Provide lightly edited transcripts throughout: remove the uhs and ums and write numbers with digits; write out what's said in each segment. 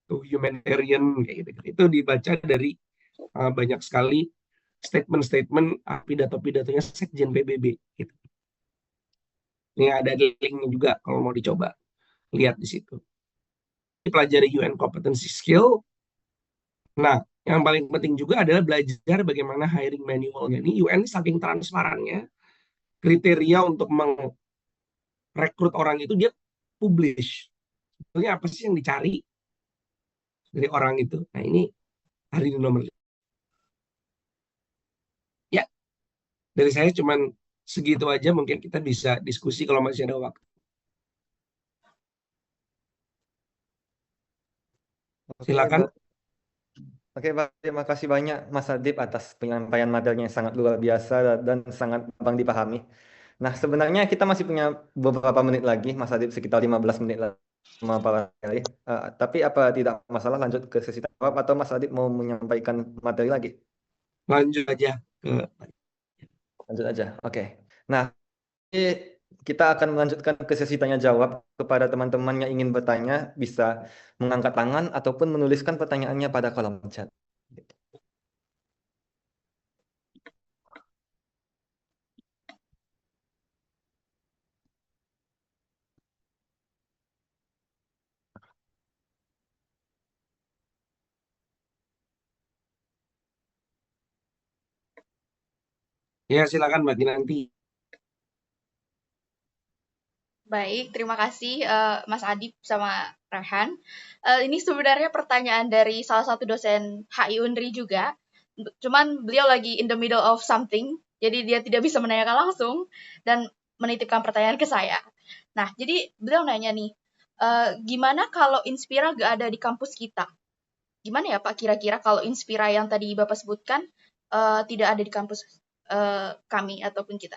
to humanitarian kayak gitu. Itu dibaca dari banyak sekali statement-statement pidato-pidatonya Sekjen PBB gitu. Ini ada linknya juga kalau mau dicoba lihat di situ. Pelajari UN competency skill. Nah, yang paling penting juga adalah belajar bagaimana hiring manualnya. Ini UN saking transparannya, kriteria untuk merekrut orang itu dia publish. Sebetulnya apa sih yang dicari dari orang itu? Nah, ini hari ini nomor. Ya, dari saya cuman segitu aja. Mungkin kita bisa diskusi kalau masih ada waktu. Silakan. Oke, Pak. Terima kasih banyak Mas Adib atas penyampaian materinya yang sangat luar biasa dan sangat gampang dipahami. Nah, sebenarnya kita masih punya beberapa menit lagi, Mas Adib, sekitar 15 menit lagi. Tapi apa tidak masalah lanjut ke sesi jawab atau Mas Adib mau menyampaikan materi lagi? Lanjut aja ke Lanjut aja. Oke. Nah, kita akan melanjutkan ke sesi tanya jawab. Kepada teman-teman yang ingin bertanya, bisa mengangkat tangan ataupun menuliskan pertanyaannya pada kolom chat. ya, silakan Mbak Kinanti. Baik, terima kasih Mas Adib sama Rehan. Ini sebenarnya pertanyaan dari salah satu dosen HI Unri juga. Cuman beliau lagi in the middle of something, jadi dia tidak bisa menanyakan langsung dan menitipkan pertanyaan ke saya. Nah, jadi beliau nanya nih, gimana kalau Inspira gak ada di kampus kita? Gimana ya Pak kira-kira kalau Inspira yang tadi Bapak sebutkan tidak ada di kampus kami ataupun kita?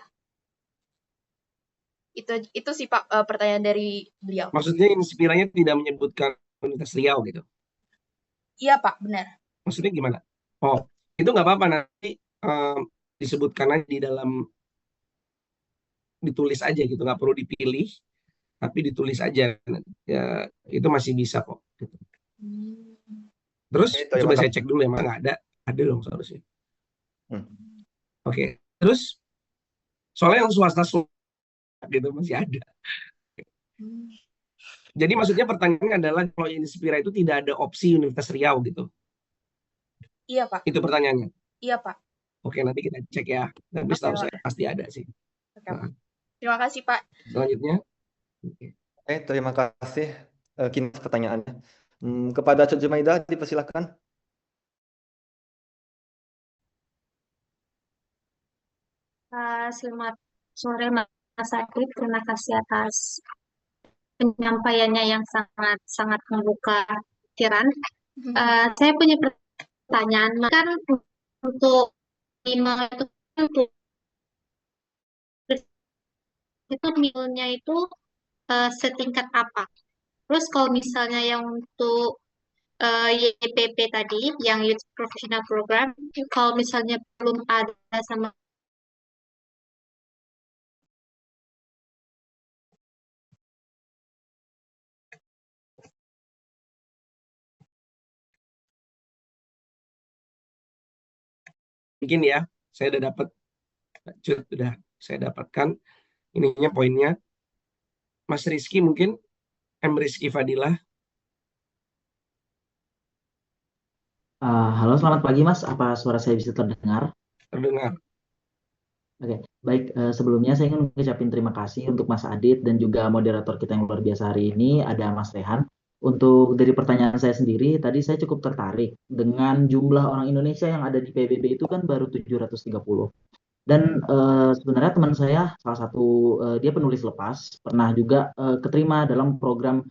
Itu sih Pak pertanyaan dari beliau. Maksudnya inspiranya tidak menyebutkan Universitas Riau gitu. Iya Pak, benar. Maksudnya gimana? Oh, itu nggak apa-apa nanti disebutkan aja di dalam, ditulis aja gitu, nggak perlu dipilih, tapi ditulis aja. Ya, itu masih bisa kok. Gitu. Terus coba saya cek dulu ya, nggak ada dong seharusnya. Oke, terus soalnya yang swasta gitu masih ada. Jadi maksudnya pertanyaannya adalah kalau Inspira itu tidak ada opsi Universitas Riau gitu. Iya Pak. Itu pertanyaannya. Iya Pak. Oke, nanti kita cek ya. Tapi setahu saya pasti ada sih. Oke, Pak. Terima kasih Pak. Selanjutnya. Oke, terima kasih Kinas pertanyaannya. Kepada Cuk Jumaidah dipersilakan. Selamat sore Mas Adib, terima kasih atas penyampaiannya yang sangat membuka pikiran. Saya punya pertanyaan, kan untuk itu nilainya itu setingkat apa? Terus kalau misalnya yang untuk YPP tadi, yang Youth Professional Program, kalau misalnya belum ada sama mungkin ya, saya udah dapat, sudah saya dapatkan ininya poinnya. Mas Rizky mungkin, Rizky Fadilah. Halo, selamat pagi Mas. Apa suara saya bisa terdengar? Terdengar. Oke, baik. Sebelumnya saya ingin mengucapkan terima kasih untuk Mas Adit dan juga moderator kita yang luar biasa hari ini, ada Mas Rehan. Untuk dari pertanyaan saya sendiri, tadi saya cukup tertarik dengan jumlah orang Indonesia yang ada di PBB itu kan baru 730. Dan sebenarnya teman saya, salah satu dia penulis lepas, pernah juga keterima dalam program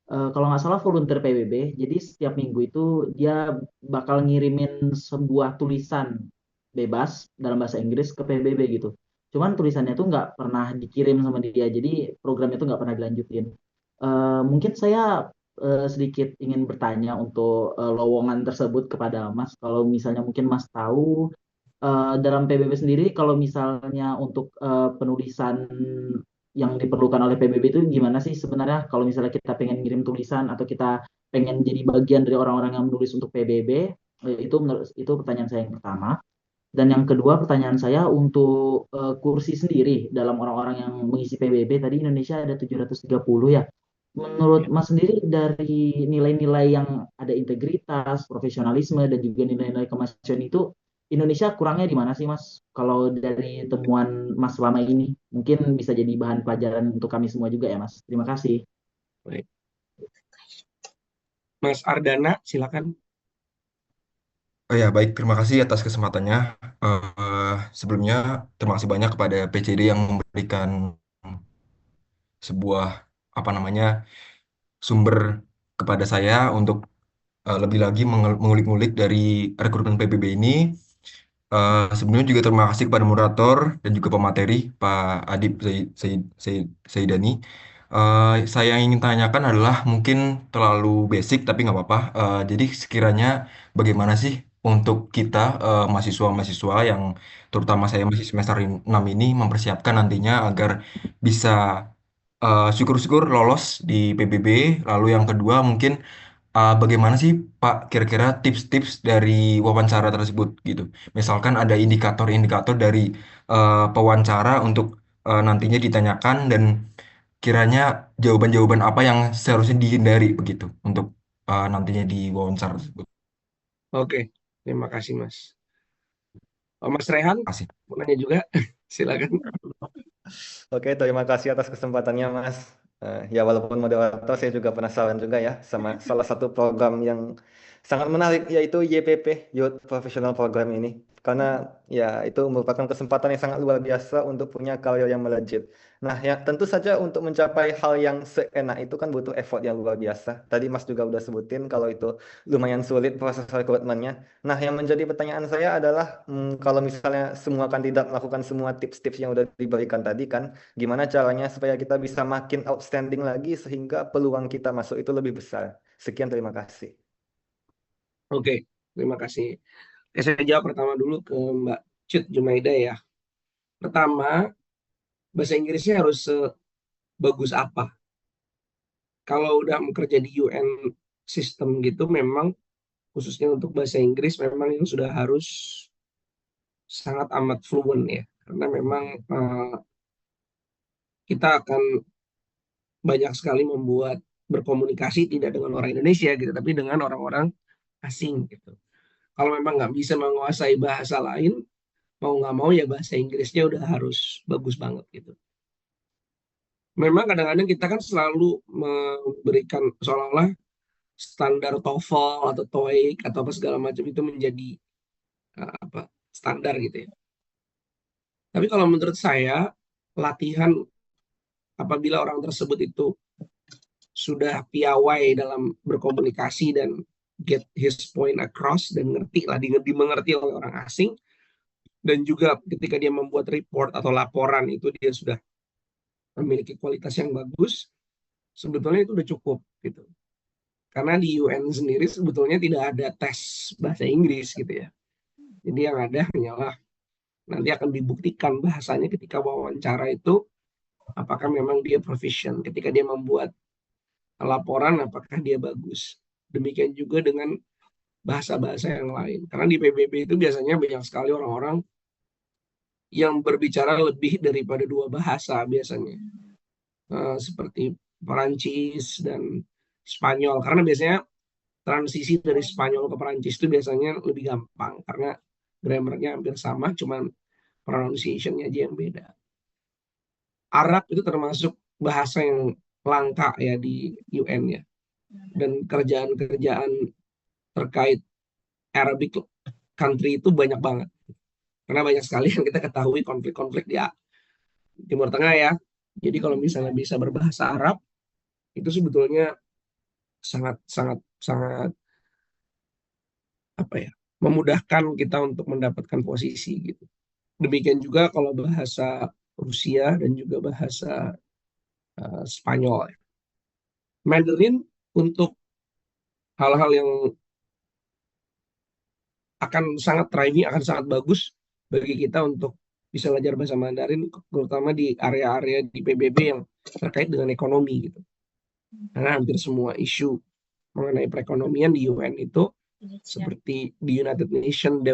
kalau nggak salah volunteer PBB. Jadi setiap minggu itu dia bakal ngirimin sebuah tulisan bebas dalam bahasa Inggris ke PBB gitu. Cuman tulisannya tuh nggak pernah dikirim sama dia. Jadi program itu nggak pernah dilanjutin. Mungkin saya sedikit ingin bertanya untuk lowongan tersebut kepada Mas. Kalau misalnya mungkin Mas tahu dalam PBB sendiri, kalau misalnya untuk penulisan yang diperlukan oleh PBB itu gimana sih sebenarnya kalau misalnya kita pengen ngirim tulisan atau kita pengen jadi bagian dari orang-orang yang menulis untuk PBB? Itu pertanyaan saya yang pertama. Dan yang kedua, pertanyaan saya untuk kursi sendiri dalam orang-orang yang mengisi PBB, tadi Indonesia ada 730 ya. Menurut Mas sendiri dari nilai-nilai yang ada integritas, profesionalisme, dan juga nilai-nilai kemanusiaan itu, Indonesia kurangnya di mana sih Mas? Kalau dari temuan Mas selama ini, mungkin bisa jadi bahan pelajaran untuk kami semua juga ya Mas. Terima kasih. Baik. Mas Ardana, silakan. Oh ya, baik. Terima kasih atas kesempatannya. Sebelumnya, terima kasih banyak kepada PCD yang memberikan sebuah apa namanya sumber kepada saya untuk lebih lagi mengulik-ngulik dari rekrutmen PBB ini. Sebelumnya juga terima kasih kepada moderator dan juga pemateri Pak Adib Zaidani. Saya yang ingin tanyakan adalah mungkin terlalu basic tapi nggak apa-apa. Jadi sekiranya bagaimana sih untuk kita mahasiswa-mahasiswa yang terutama saya masih semester 6 ini mempersiapkan nantinya agar bisa syukur-syukur lolos di PBB. Lalu yang kedua mungkin bagaimana sih Pak kira-kira tips-tips dari wawancara tersebut gitu. Misalkan ada indikator-indikator dari pewawancara untuk nantinya ditanyakan dan kiranya jawaban-jawaban apa yang seharusnya dihindari begitu untuk nantinya di wawancara tersebut. Oke, terima kasih Mas. Mas Rehan, Terima kasih. mau nanya juga? Silakan. Oke, terima kasih atas kesempatannya, Mas. Ya, walaupun moderator, saya juga penasaran juga ya sama salah satu program yang sangat menarik, yaitu YPP, Youth Professional Program ini. Karena ya itu merupakan kesempatan yang sangat luar biasa untuk punya karir yang melejit. Nah, ya tentu saja untuk mencapai hal yang seenak itu kan butuh effort yang luar biasa. Tadi Mas juga udah sebutin kalau itu lumayan sulit proses rekrutmennya. Nah, yang menjadi pertanyaan saya adalah kalau misalnya semua kandidat melakukan semua tips-tips yang udah diberikan tadi kan, gimana caranya supaya kita bisa makin outstanding lagi sehingga peluang kita masuk itu lebih besar. Sekian, terima kasih. Oke, terima kasih. Saya jawab pertama dulu ke Mbak Cut Jumaida ya. Pertama, bahasa Inggrisnya harus sebagus apa? Kalau udah bekerja di UN sistem gitu, memang khususnya untuk bahasa Inggris memang yang sudah harus sangat amat fluent ya. Karena memang kita akan banyak sekali membuat berkomunikasi tidak dengan orang Indonesia gitu, tapi dengan orang-orang asing gitu. Kalau memang nggak bisa menguasai bahasa lain, mau nggak mau ya bahasa Inggrisnya udah harus bagus banget gitu. Memang kadang-kadang kita kan selalu memberikan seolah-olah standar TOEFL atau TOEIC atau apa segala macam itu menjadi standar gitu ya. Tapi kalau menurut saya latihan apabila orang tersebut itu sudah piawai dalam berkomunikasi dan get his point across dan dimengerti oleh orang asing, dan juga ketika dia membuat report atau laporan itu dia sudah memiliki kualitas yang bagus, sebetulnya itu udah cukup gitu. Karena di UN sendiri sebetulnya tidak ada tes bahasa Inggris gitu ya. Jadi yang ada hanyalah nanti akan dibuktikan bahasanya ketika wawancara itu apakah memang dia proficient. Ketika dia membuat laporan apakah dia bagus. Demikian juga dengan bahasa-bahasa yang lain. Karena di PBB itu biasanya banyak sekali orang-orang yang berbicara lebih daripada 2 bahasa biasanya. Seperti Perancis dan Spanyol. Karena biasanya transisi dari Spanyol ke Perancis itu biasanya lebih gampang. Karena grammarnya hampir sama, cuman pronunciation-nya aja yang beda. Arab itu termasuk bahasa yang langka ya di UN ya. Dan kerjaan-kerjaan terkait Arabic country itu banyak banget. Karena banyak sekali yang kita ketahui konflik-konflik di Timur Tengah ya. Jadi kalau misalnya bisa berbahasa Arab, itu sebetulnya sangat sangat sangat memudahkan kita untuk mendapatkan posisi gitu. Demikian juga kalau bahasa Rusia dan juga bahasa Spanyol. Mandarin untuk hal-hal yang akan sangat thriving, akan sangat bagus bagi kita untuk bisa belajar bahasa Mandarin, terutama di area-area di PBB yang terkait dengan ekonomi gitu. Karena hampir semua isu mengenai perekonomian di UN itu seperti di United Nation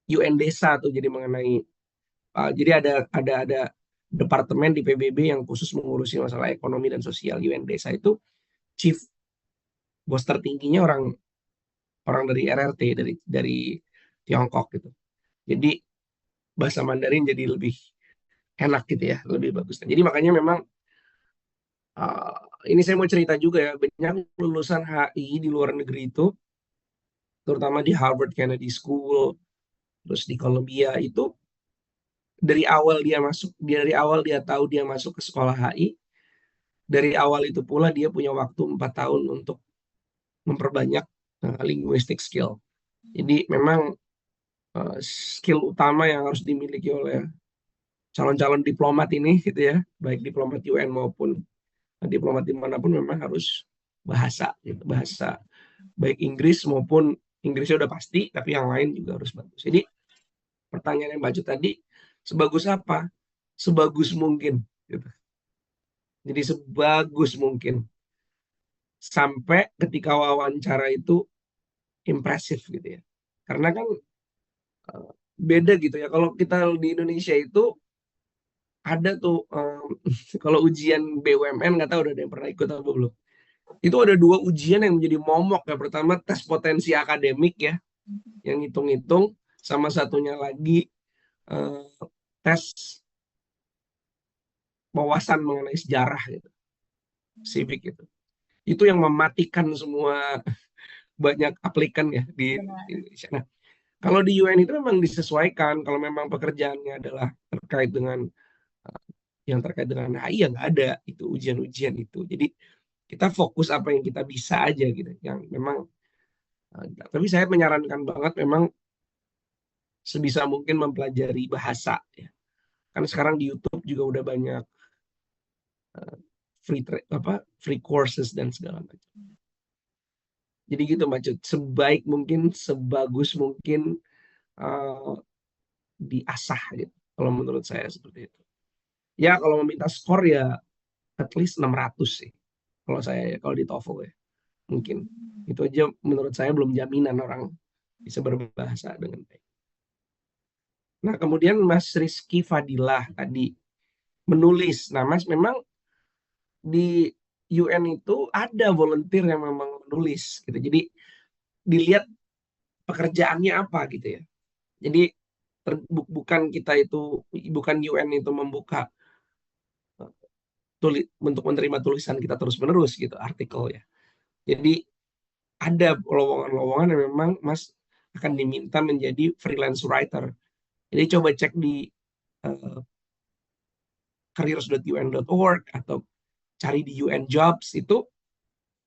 UN Desa tuh, jadi mengenai jadi ada departemen di PBB yang khusus mengurusi masalah ekonomi dan sosial. UN Desa itu chief bos tertingginya orang dari RRT, dari Tiongkok gitu. Jadi bahasa Mandarin jadi lebih enak gitu ya, lebih bagus. Jadi makanya memang ini saya mau cerita juga ya, banyak lulusan HI di luar negeri itu, terutama di Harvard Kennedy School, terus di Columbia itu, dari awal dia tahu dia masuk ke sekolah HI, dari awal itu pula dia punya waktu 4 tahun untuk memperbanyak linguistic skill. Jadi memang skill utama yang harus dimiliki oleh calon-calon diplomat ini gitu ya, baik diplomat UN maupun diplomat dimanapun, memang harus bahasa gitu, bahasa baik Inggris maupun Inggrisnya udah pasti, tapi yang lain juga harus bagus. Jadi pertanyaan yang Mbak Cut tadi, sebagus apa? Sebagus mungkin gitu. Jadi sebagus mungkin sampai ketika wawancara itu impresif gitu ya. Karena kan beda gitu ya. Kalau kita di Indonesia itu ada tuh kalau ujian BUMN, nggak tahu udah ada yang pernah ikut apa belum. Itu ada 2 ujian yang menjadi momok ya. Pertama tes potensi akademik ya, yang hitung-hitung, sama satunya lagi tes wawasan mengenai sejarah gitu, civic gitu. Itu yang mematikan semua banyak aplikan ya di Indonesia. Nah, kalau di UN itu memang disesuaikan. Kalau memang pekerjaannya adalah terkait dengan yang terkait dengan HI, ya nggak ada itu ujian-ujian itu. Jadi kita fokus apa yang kita bisa aja gitu. Yang memang, tapi saya menyarankan banget memang sebisa mungkin mempelajari bahasa ya. Kan sekarang di YouTube juga udah banyak free courses dan segala macam. Jadi gitu Mbak Cut, sebaik mungkin, sebagus mungkin diasah gitu. Kalau menurut saya seperti itu. Ya kalau meminta skor ya at least 600 sih. Kalau saya, kalau di TOEFL ya. Mungkin. Itu aja menurut saya belum jaminan orang bisa berbahasa dengan baik. Nah kemudian Mas Rizky Fadilah tadi menulis. Nah Mas, memang di UN itu ada volunteer yang memang menulis gitu. Jadi dilihat pekerjaannya apa gitu ya. Jadi bukan UN itu membuka untuk menerima tulisan kita terus-menerus gitu, artikel ya. Jadi ada lowongan-lowongan yang memang Mas akan diminta menjadi freelance writer. Jadi coba cek di careers.un.org atau cari di UN Jobs, itu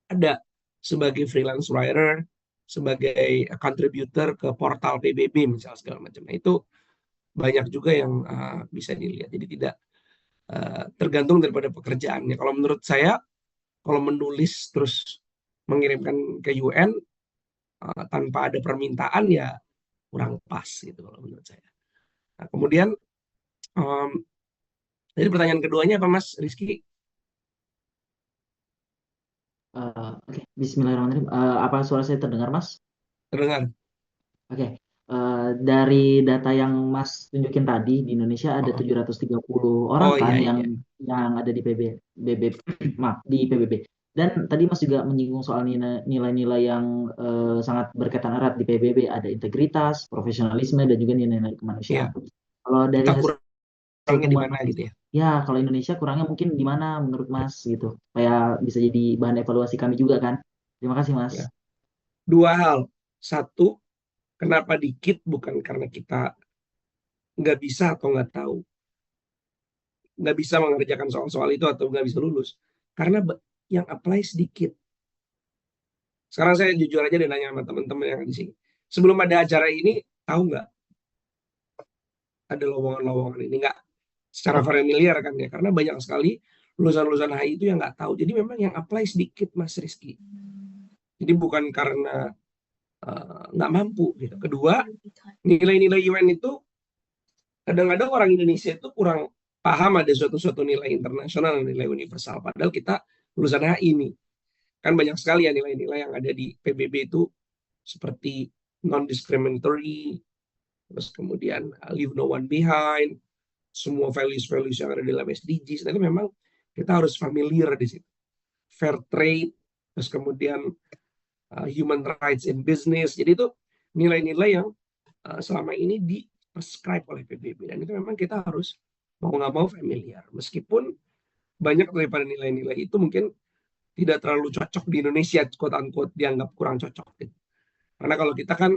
ada sebagai freelance writer, sebagai contributor ke portal PBB misal segala macam. Nah, itu banyak juga yang bisa dilihat. Jadi tidak tergantung daripada pekerjaannya. Kalau menurut saya, kalau menulis terus mengirimkan ke UN tanpa ada permintaan ya kurang pas gitu kalau menurut saya. Nah, kemudian jadi pertanyaan keduanya apa Mas Rizky? Oke, Bismillahirrahmanirrahim. Apa suara saya terdengar, Mas? Terdengar. Oke. Dari data yang Mas tunjukin tadi, di Indonesia ada 730 orang kan yang ada di di PBB. Dan tadi Mas juga menyinggung soal nilai-nilai yang sangat berkaitan erat di PBB, ada integritas, profesionalisme, dan juga nilai-nilai kemanusiaan. Kalau dari hasil kurangnya di mana gitu ya? Ya, kalau Indonesia kurangnya mungkin di mana menurut Mas gitu, supaya bisa jadi bahan evaluasi kami juga kan. Terima kasih Mas. Ya. 2 hal. 1, kenapa dikit bukan karena kita nggak bisa atau nggak tahu, nggak bisa mengerjakan soal-soal itu atau nggak bisa lulus, karena yang apply sedikit. Sekarang saya jujur aja dan nanya sama teman-teman yang di sini. Sebelum ada acara ini, tahu nggak ada lowongan-lowongan ini? Nggak secara familiar kan ya, karena banyak sekali lulusan-lulusan HI itu yang nggak tahu. Jadi memang yang apply sedikit Mas Rizky. Jadi bukan karena nggak mampu gitu. Kedua, nilai-nilai UN itu kadang-kadang orang Indonesia itu kurang paham ada suatu nilai internasional, nilai universal. Padahal kita lulusan HI nih. Kan banyak sekali ya nilai-nilai yang ada di PBB itu seperti non-discriminatory, terus kemudian leave no one behind, semua values-values yang ada dalam SDGs. Nah, itu memang kita harus familiar di situ. Fair trade, terus kemudian human rights in business. Jadi itu nilai-nilai yang selama ini di-prescribe oleh PBB. Dan itu memang kita harus mau nggak mau familiar. Meskipun banyak daripada nilai-nilai itu mungkin tidak terlalu cocok di Indonesia, quote-unquote, dianggap kurang cocok. Gitu. Karena kalau kita kan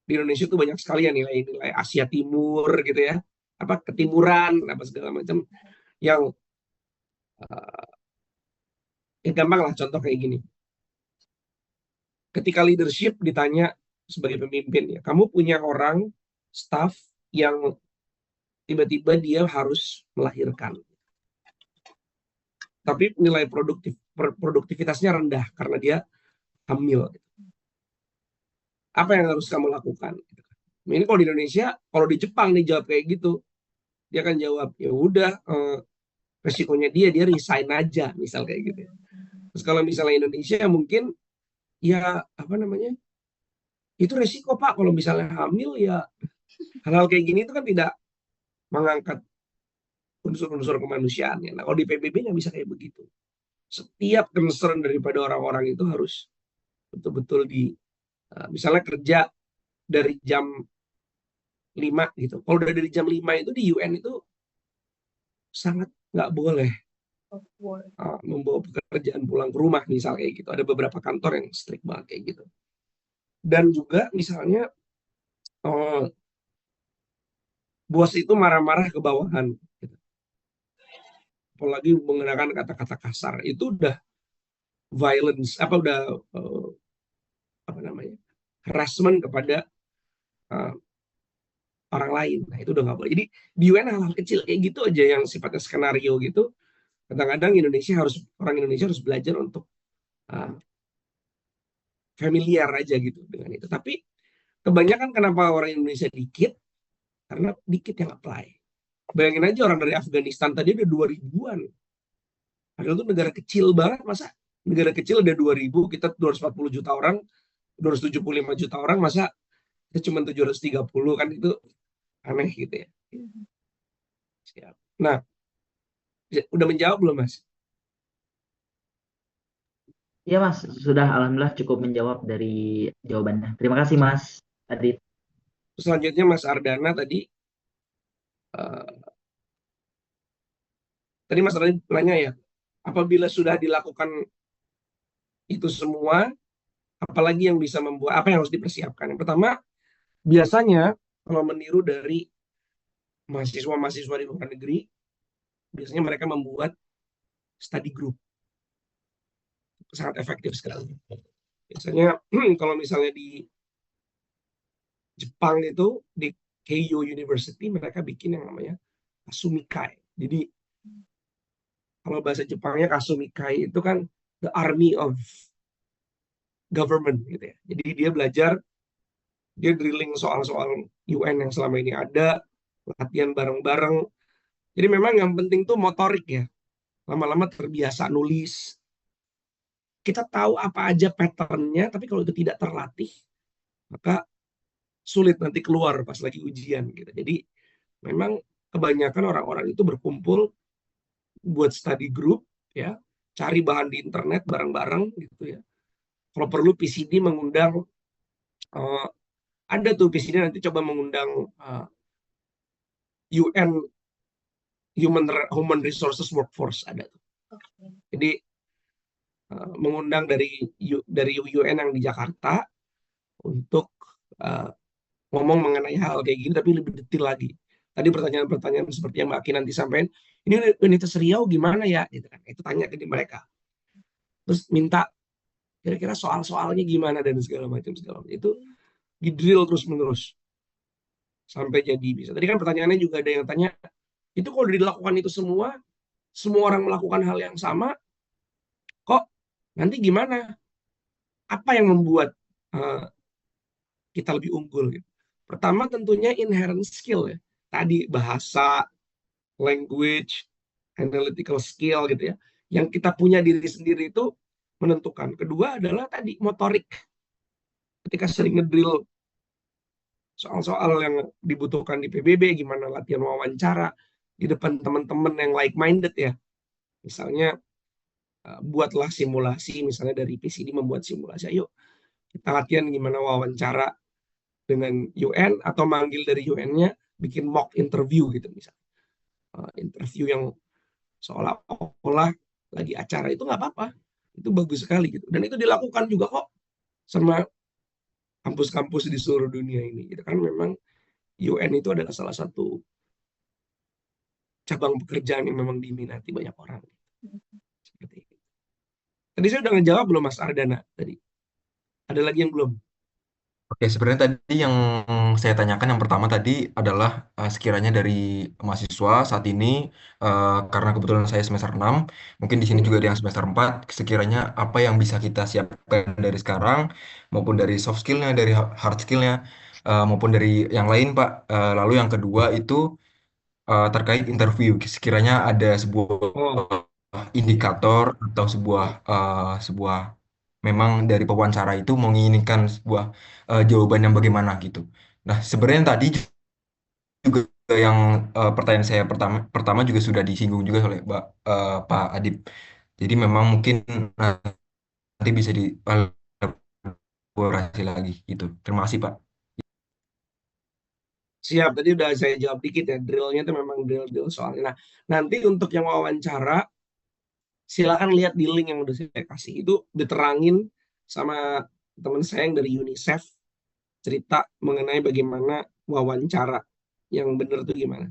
di Indonesia itu banyak sekali ya nilai-nilai Asia Timur gitu ya, apa ketimuran, apa segala macam yang ya gampang lah contoh kayak gini. Ketika leadership ditanya sebagai pemimpin ya, kamu punya orang staff yang tiba-tiba dia harus melahirkan. Tapi nilai produktivitasnya rendah karena dia hamil. Apa yang harus kamu lakukan? Ini kalau di Indonesia, kalau di Jepang nih jawab kayak gitu, dia akan jawab ya udah resikonya dia resign aja, misal kayak gitu. Terus kalau misalnya Indonesia mungkin ya apa namanya? Itu resiko Pak kalau misalnya hamil ya hal-hal kayak gini itu kan tidak mengangkat unsur-unsur kemanusiaan. Nah, kalau di PBB nggak bisa kayak begitu. Setiap concern daripada orang-orang itu harus betul-betul misalnya kerja dari jam 5 gitu. Kalau udah dari jam 5 itu di UN itu sangat nggak boleh membawa pekerjaan pulang ke rumah misalnya kayak gitu. Ada beberapa kantor yang strict banget kayak gitu. Dan juga misalnya bos itu marah-marah ke bawahan. Gitu. Apalagi menggunakan kata-kata kasar. Itu udah violence, apa namanya, harassment kepada orang lain. Nah, itu udah nggak boleh. Jadi di UN hal-hal kecil kayak gitu aja yang sifatnya skenario gitu. Kadang-kadang orang Indonesia harus belajar untuk familiar aja gitu dengan itu. Tapi kebanyakan kenapa orang Indonesia dikit? Karena dikit yang apply. Bayangin aja orang dari Afghanistan tadi ada 2000-an. Padahal itu negara kecil banget, masa negara kecil ada 2000, kita 240 juta orang, 275 juta orang, masa kita cuma 730 kan itu aneh gitu ya. Siap. Nah, udah menjawab belum Mas? Iya Mas, sudah alhamdulillah cukup menjawab dari jawabannya. Terima kasih Mas Adit. Selanjutnya Mas Ardana tadi Mas Ardana nanya ya, apabila sudah dilakukan itu semua, apalagi yang bisa membuat, apa yang harus dipersiapkan? Yang pertama, biasanya kalau meniru dari mahasiswa-mahasiswa di luar negeri, biasanya mereka membuat study group. Sangat efektif sekali. Biasanya kalau misalnya di Jepang itu, di Keio University, mereka bikin yang namanya Kasumikai. Jadi, kalau bahasa Jepangnya Kasumikai itu kan the army of government gitu ya. Jadi dia belajar, dia drilling soal-soal UN yang selama ini ada, latihan bareng-bareng. Jadi memang yang penting tuh motorik ya. Lama-lama terbiasa nulis. Kita tahu apa aja patternnya, tapi kalau itu tidak terlatih, maka sulit nanti keluar pas lagi ujian gitu. Jadi memang kebanyakan orang-orang itu berkumpul buat study group ya, cari bahan di internet bareng-bareng gitu ya. Kalau perlu PCD mengundang ada tuh PCD nanti coba mengundang UN Human Resources Workforce ada tuh. Jadi mengundang dari UN yang di Jakarta untuk ngomong mengenai hal kayak gini tapi lebih detail lagi. Tadi pertanyaan-pertanyaan seperti yang Mbak Aki nanti sampaikan, ini Universitas Riau gimana ya? Gitu kan. Itu tanya ke mereka. Terus minta kira-kira soal-soalnya gimana dan segala macam. Itu di-drill terus-menerus sampai jadi bisa. Tadi kan pertanyaannya juga ada yang tanya, itu kalau dilakukan itu semua orang melakukan hal yang sama, kok nanti gimana? Apa yang membuat kita lebih unggul? Gitu. Pertama tentunya inherent skill ya. Tadi bahasa, language, analytical skill gitu ya. yang kita punya diri sendiri itu menentukan. Kedua adalah tadi motorik. Ketika sering ngedrill soal-soal yang dibutuhkan di PBB, gimana latihan wawancara di depan teman-teman yang like-minded ya. Misalnya buatlah simulasi, misalnya dari PCD membuat simulasi. Ayo kita latihan gimana wawancara dengan UN atau manggil dari UN-nya bikin mock interview gitu misalnya. Interview yang seolah-olah lagi acara itu nggak apa-apa. Itu bagus sekali gitu. Dan itu dilakukan juga kok sama kampus-kampus di seluruh dunia ini. Gitu kan memang UN itu adalah salah satu cabang pekerjaan yang memang diminati banyak orang. Seperti itu. Tadi saya udah ngejawab belum Mas Ardana tadi? Ada lagi yang belum? Oke, sebenarnya tadi yang saya tanyakan yang pertama tadi adalah sekiranya dari mahasiswa saat ini, karena kebetulan saya semester 6, mungkin di sini juga ada yang semester 4, sekiranya apa yang bisa kita siapkan dari sekarang, maupun dari soft skillnya, dari hard skillnya, maupun dari yang lain, Pak. Lalu yang kedua itu terkait interview, sekiranya ada sebuah Oh, indikator atau sebuah memang dari pewawancara itu menginginkan sebuah jawaban yang bagaimana gitu. Nah, sebenarnya tadi juga yang pertanyaan saya pertama juga sudah disinggung juga oleh Pak Adib. Jadi memang mungkin nanti bisa dielaborasi lagi gitu. Terima kasih Pak. siap. Tadi udah saya jawab dikit ya. Drillnya itu memang drill soalnya. Nah, nanti untuk yang wawancara, silakan lihat di link yang udah saya kasih. Itu diterangin sama teman saya yang dari UNICEF, cerita mengenai bagaimana wawancara yang benar tuh gimana.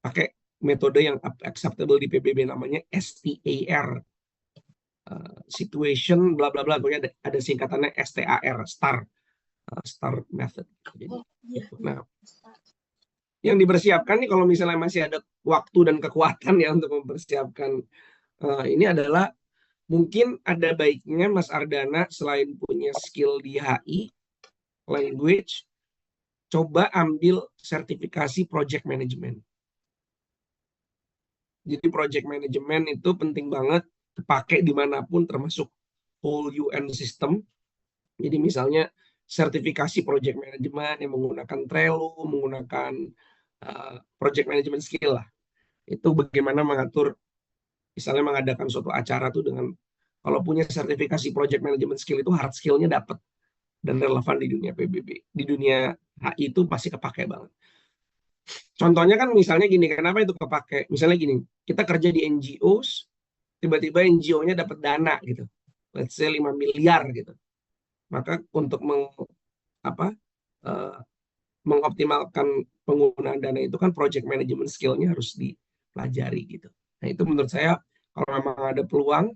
Pakai metode yang acceptable di PBB namanya STAR. Situation bla bla bla, pokoknya ada singkatannya STAR, STAR method. Jadi, gitu. Nah, yang dipersiapkan nih kalau misalnya masih ada waktu dan kekuatan ya untuk mempersiapkan ini adalah mungkin ada baiknya Mas Ardana selain punya skill di HI language, coba ambil sertifikasi project management. Jadi project management itu penting banget, dipakai dimanapun termasuk whole UN system. Jadi misalnya sertifikasi project management yang menggunakan Trello, menggunakan project management skill lah. Itu bagaimana mengatur, misalnya mengadakan suatu acara tuh dengan, kalau punya sertifikasi project management skill itu hard skillnya dapat dan relevan di dunia PBB. Di dunia HI itu pasti kepake banget. Contohnya kan misalnya gini, kenapa itu kepake? Misalnya gini, kita kerja di NGOs, tiba-tiba NGO-nya dapat dana gitu. Let's say 5 miliar gitu. Maka untuk mengoptimalkan penggunaan dana itu kan project management skill-nya harus dipelajari gitu. Nah, itu menurut saya kalau memang ada peluang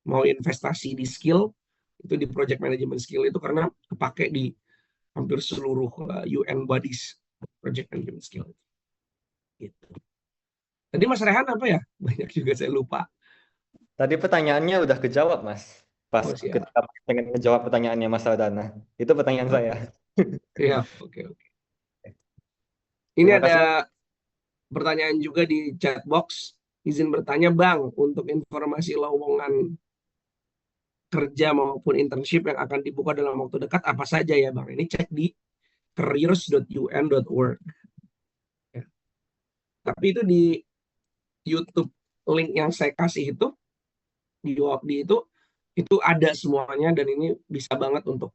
mau investasi di skill, itu di project management skill itu karena kepake di hampir seluruh UN bodies project management skill. Gitu. Tadi Mas Rehan apa ya? Banyak juga saya lupa. Tadi pertanyaannya udah kejawab, Mas. Pas Oh, siap. ketika pengen ngejawab pertanyaannya Mas Aldana. Itu pertanyaan saya. Siap. Oke. Ini Terima ada kasih. pertanyaan juga di chat box. Izin bertanya, Bang, untuk informasi lowongan kerja maupun internship yang akan dibuka dalam waktu dekat apa saja ya, Bang? Ini cek di careers.un.org. Ya. Tapi itu di YouTube link yang saya kasih itu di itu ada semuanya dan ini bisa banget untuk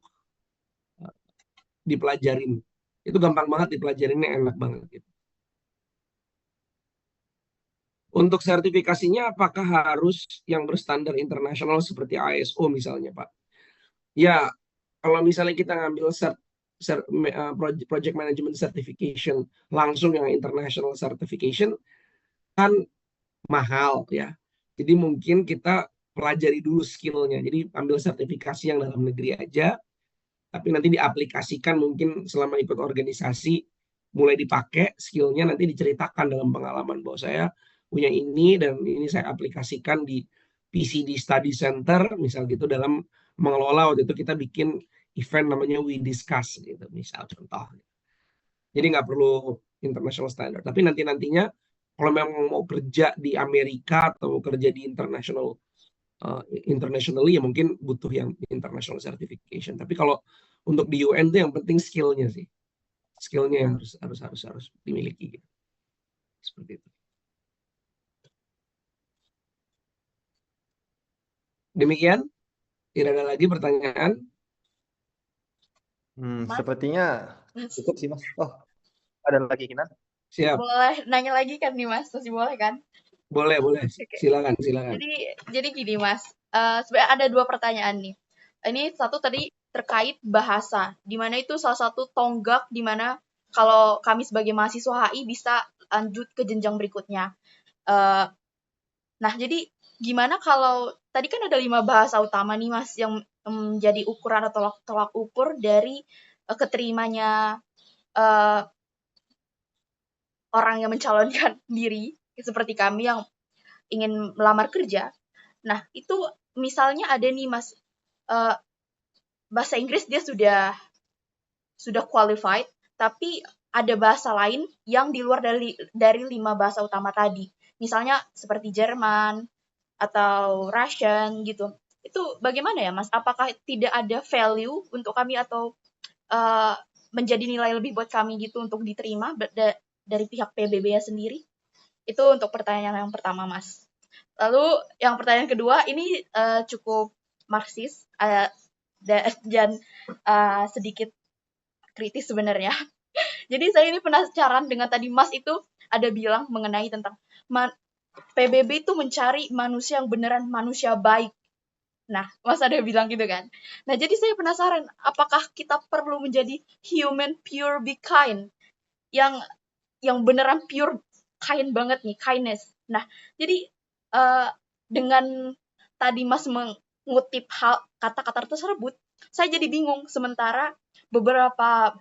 dipelajarin. Itu gampang banget dipelajarinnya, enak banget gitu. Untuk sertifikasinya apakah harus yang berstandar internasional seperti ISO misalnya, Pak? Ya, kalau misalnya kita ngambil project management certification langsung yang international certification kan mahal ya. Jadi mungkin kita pelajari dulu skillnya. Jadi ambil sertifikasi yang dalam negeri aja, tapi nanti diaplikasikan mungkin selama ikut organisasi, mulai dipakai skillnya, nanti diceritakan dalam pengalaman bahwa saya punya ini dan ini saya aplikasikan di PCD Study Center, misal gitu, dalam mengelola. Waktu itu kita bikin event namanya We Discuss gitu, misal contoh. Jadi nggak perlu international standard, tapi nantinya kalau memang mau kerja di Amerika atau mau kerja di international internationally ya mungkin butuh yang international certification. Tapi kalau untuk di UN tuh yang penting skillnya sih, skillnya yang harus dimiliki gitu. Seperti itu. Demikian, tidak ada lagi pertanyaan. Mas, Sepertinya cukup sih Mas. Oh, ada lagi Kinan? Siap, boleh nanya lagi kan nih Mas? Masih boleh kan? boleh. Oke. Silakan. Jadi gini Mas, sebenarnya ada 2 pertanyaan nih. Ini satu tadi terkait bahasa, di mana itu salah satu tonggak di mana kalau kami sebagai mahasiswa HI bisa lanjut ke jenjang berikutnya. Eh, Nah, jadi gimana kalau tadi kan ada 5 bahasa utama nih Mas yang menjadi ukuran atau tolak ukur dari keterimanya eh, orang yang mencalonkan diri seperti kami yang ingin melamar kerja. Nah, itu misalnya ada nih Mas bahasa Inggris dia sudah qualified, tapi ada bahasa lain yang di luar dari 5 bahasa utama tadi. Misalnya seperti Jerman atau Russian gitu. Itu bagaimana ya Mas? Apakah tidak ada value untuk kami atau menjadi nilai lebih buat kami gitu untuk diterima dari pihak PBB sendiri? Itu untuk pertanyaan yang pertama Mas. Lalu yang pertanyaan kedua ini cukup marxis dan sedikit kritis sebenarnya. Jadi saya ini penasaran dengan tadi Mas itu ada bilang mengenai tentang PBB itu mencari manusia yang beneran manusia baik. Nah, Mas ada bilang gitu kan. Nah, jadi saya penasaran apakah kita perlu menjadi human pure be kind yang beneran pure kind banget nih, kindness. Nah, jadi dengan tadi Mas mengutip kata-kata tersebut, saya jadi bingung. Sementara beberapa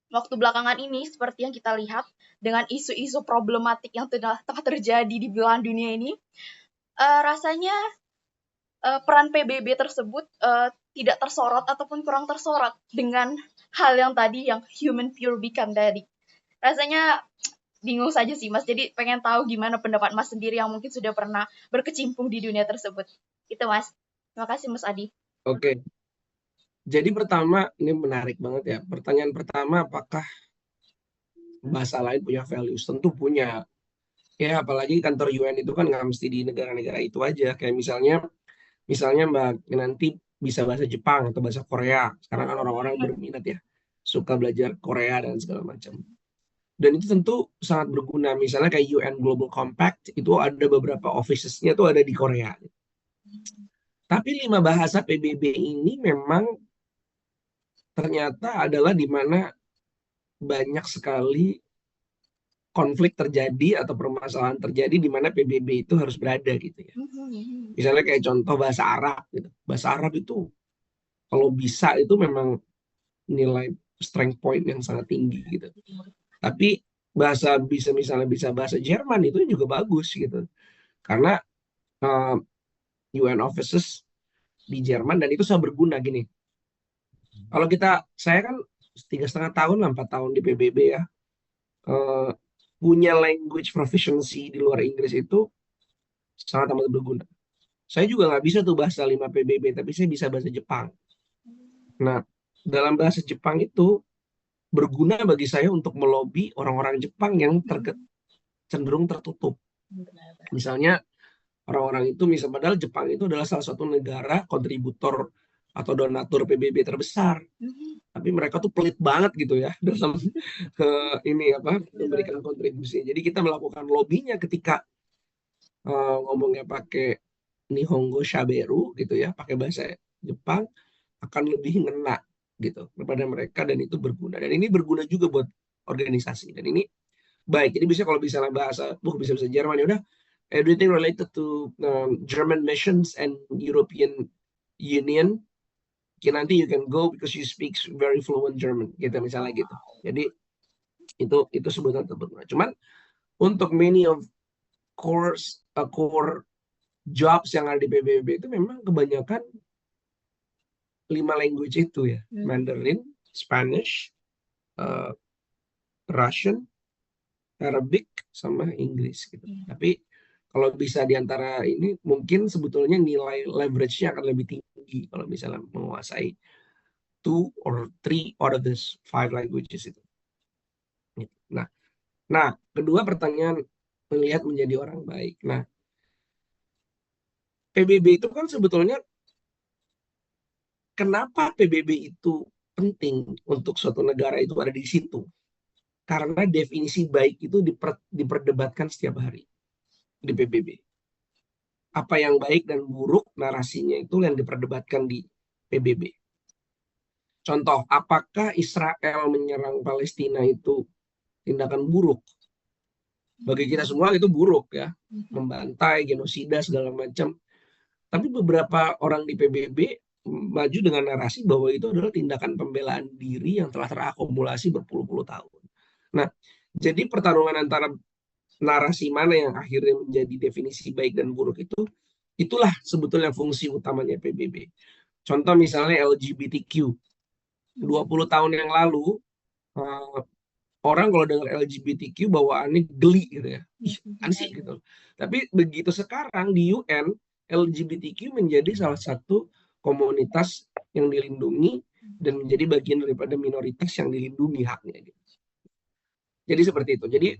waktu belakangan ini, seperti yang kita lihat, dengan isu-isu problematik yang tengah terjadi di belahan dunia ini, rasanya peran PBB tersebut tidak tersorot ataupun kurang tersorot dengan hal yang tadi, yang human pure beacon tadi. Rasanya bingung saja sih Mas, jadi pengen tahu gimana pendapat Mas sendiri yang mungkin sudah pernah berkecimpung di dunia tersebut. Itu Mas. Terima kasih Mas Adi. Oke. Jadi pertama, ini menarik banget ya. Pertanyaan pertama, apakah bahasa lain punya values? Tentu punya. Ya, apalagi kantor UN itu kan nggak mesti di negara-negara itu aja. Kayak misalnya Mbak nanti bisa bahasa Jepang atau bahasa Korea. Sekarang kan orang-orang berminat ya, suka belajar Korea dan segala macam. Dan itu tentu sangat berguna. Misalnya kayak UN Global Compact, itu ada beberapa offices-nya tuh ada di Korea. Tapi 5 bahasa PBB ini memang ternyata adalah di mana banyak sekali konflik terjadi atau permasalahan terjadi di mana PBB itu harus berada gitu ya. Misalnya kayak contoh bahasa Arab gitu. Bahasa Arab itu kalau bisa itu memang nilai strength point yang sangat tinggi gitu. Tapi misalnya bisa bahasa Jerman itu juga bagus gitu. Karena UN offices di Jerman dan itu sangat berguna gini. Kalau saya kan 3,5 tahun, 4 tahun di PBB ya. Punya language proficiency di luar Inggris itu sangat amat berguna. Saya juga nggak bisa tuh bahasa 5 PBB, tapi saya bisa bahasa Jepang. Nah, dalam bahasa Jepang itu berguna bagi saya untuk melobi orang-orang Jepang yang cenderung tertutup. Misalnya orang-orang itu, padahal Jepang itu adalah salah satu negara kontributor atau donatur PBB terbesar. Tapi mereka tuh pelit banget gitu ya dalam memberikan kontribusi. Jadi kita melakukan lobbynya ketika ngomongnya pakai Nihongo Shaberu gitu ya, pakai bahasa Jepang akan lebih ngena gitu kepada mereka dan itu berguna. Dan ini berguna juga buat organisasi. Dan ini baik. Jadi bisa kalau misalnya bisa Jerman ya udah everything related to German missions and European Union. Nanti you can go because you speak very fluent German gitu misalnya gitu. Jadi itu sebetulnya berguna. Cuman untuk many of core jobs yang ada di PBB itu memang kebanyakan 5 language itu ya. Mandarin, Spanish, Russian, Arabic sama Inggris gitu. Tapi Kalau bisa di antara ini, mungkin sebetulnya nilai leverage-nya akan lebih tinggi kalau misalnya menguasai 2 or 3 out of this 5 languages itu. Nah, kedua pertanyaan melihat menjadi orang baik. Nah, PBB itu kan sebetulnya kenapa PBB itu penting untuk suatu negara itu ada di situ? Karena definisi baik itu diperdebatkan setiap hari di PBB. Apa yang baik dan buruk, narasinya itu yang diperdebatkan di PBB. Contoh, apakah Israel menyerang Palestina itu tindakan buruk? Bagi kita semua itu buruk ya, membantai, genosida segala macam. Tapi beberapa orang di PBB maju dengan narasi bahwa itu adalah tindakan pembelaan diri yang telah terakumulasi berpuluh-puluh tahun. Nah, jadi pertarungan antara narasi mana yang akhirnya menjadi definisi baik dan buruk itu, itulah sebetulnya fungsi utamanya PBB. Contoh misalnya LGBTQ. 20 tahun yang lalu, orang kalau dengar LGBTQ bawaannya geli gitu ya. Ansih gitu. Tapi begitu sekarang di UN, LGBTQ menjadi salah satu komunitas yang dilindungi dan menjadi bagian daripada minoritas yang dilindungi haknya. Jadi seperti itu. Jadi